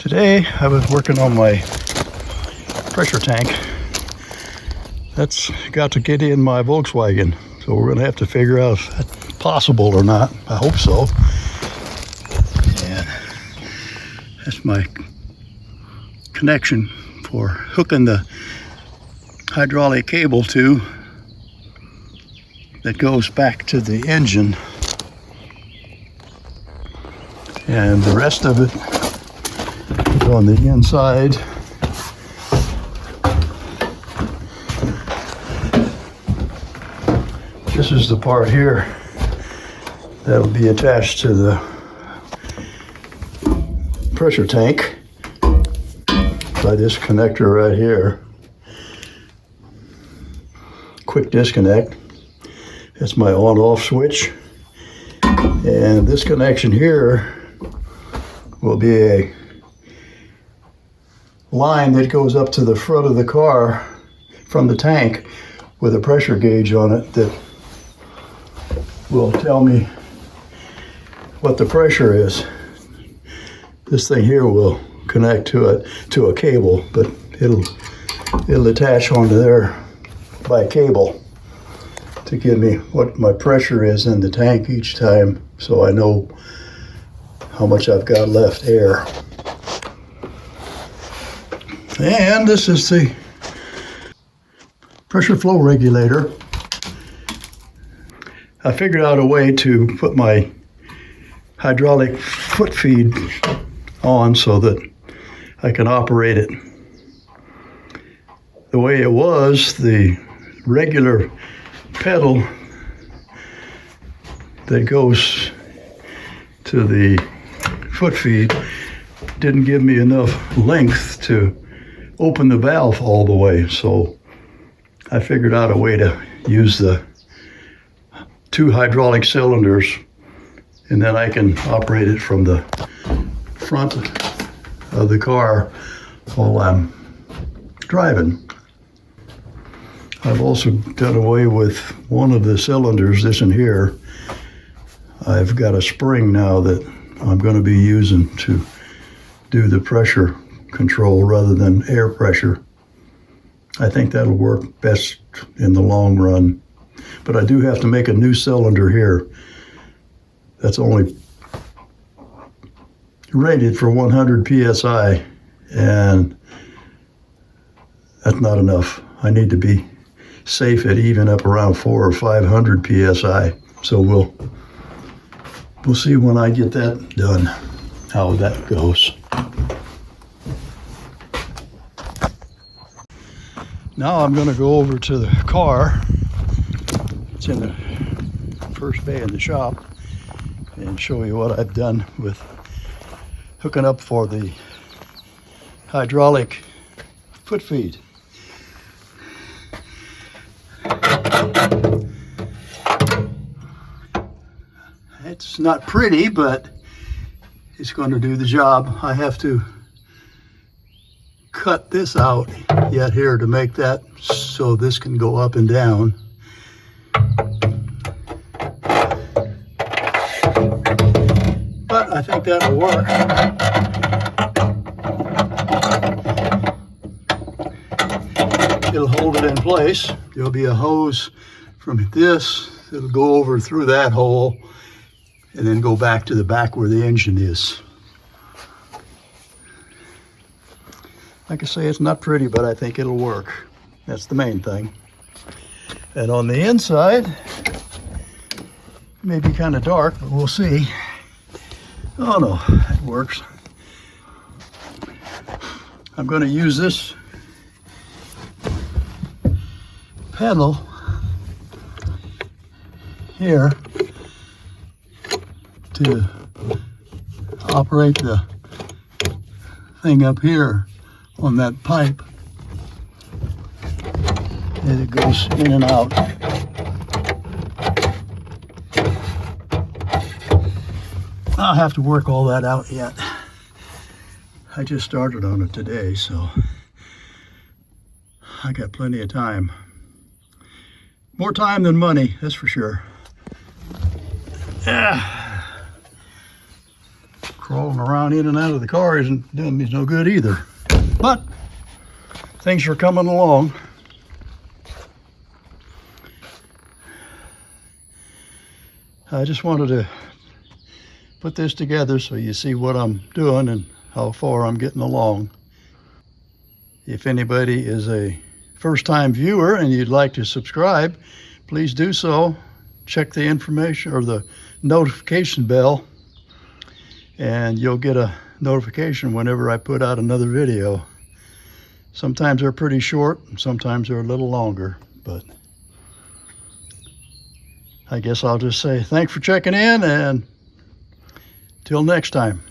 Today I was working on my pressure tank. That's got to get in my Volkswagen, so we're going to have to figure out if that's possible or not. I hope so. And that's my connection for hooking the hydraulic cable to that goes back to the engine, and the rest of it is on the inside. This is the part here that'll be attached to the pressure tank by this connector right here. Quick disconnect. That's my on-off switch. And this connection here will be a line that goes up to the front of the car from the tank with a pressure gauge on it that will tell me what the pressure is. This thing here will connect to a cable, but it'll attach onto there by cable to give me what my pressure is in the tank each time, so I know how much I've got left air. And this is the pressure flow regulator. I figured out a way to put my hydraulic foot feed on so that I can operate it. The way it was, the regular pedal that goes to the foot feed didn't give me enough length to open the valve all the way, so I figured out a way to use the 2 hydraulic cylinders, and then I can operate it from the front of the car while I'm driving. I've also done away with one of the cylinders, this in here. I've got a spring now that I'm going to be using to do the pressure control rather than air pressure. I think that'll work best in the long run. But I do have to make a new cylinder here that's only rated for 100 psi, and that's not enough. I need to be safe at even up around 400 or 500 psi. So we'll see when I get that done how that goes. Now I'm going to go over to the car. It's in the first bay in the shop, and show you what I've done with hooking up for the hydraulic foot feed. It's not pretty, but it's going to do the job. I have to cut this out yet here to make that so this can go up and down. But I think that'll work. It'll hold it in place. There'll be a hose from this that'll go over through that hole and then go back to the back where the engine is. Like I say, it's not pretty, but I think it'll work. That's the main thing. And on the inside, it may be kind of dark, but we'll see. Oh no, it works. I'm going to use this pedal here to operate the thing up here on that pipe, and it goes in and out. I'll have to work all that out yet. I just started on it today, so I got plenty of time. More time than money, that's for sure. Crawl rolling around in and out of the car isn't doing me no good either. But things are coming along. I just wanted to put this together so you see what I'm doing and how far I'm getting along. If anybody is a first-time viewer and you'd like to subscribe, please do so. Check the information or the notification bell, and you'll get a notification whenever I put out another video. Sometimes they're pretty short, and sometimes they're a little longer, but I guess I'll just say thanks for checking in, and till next time.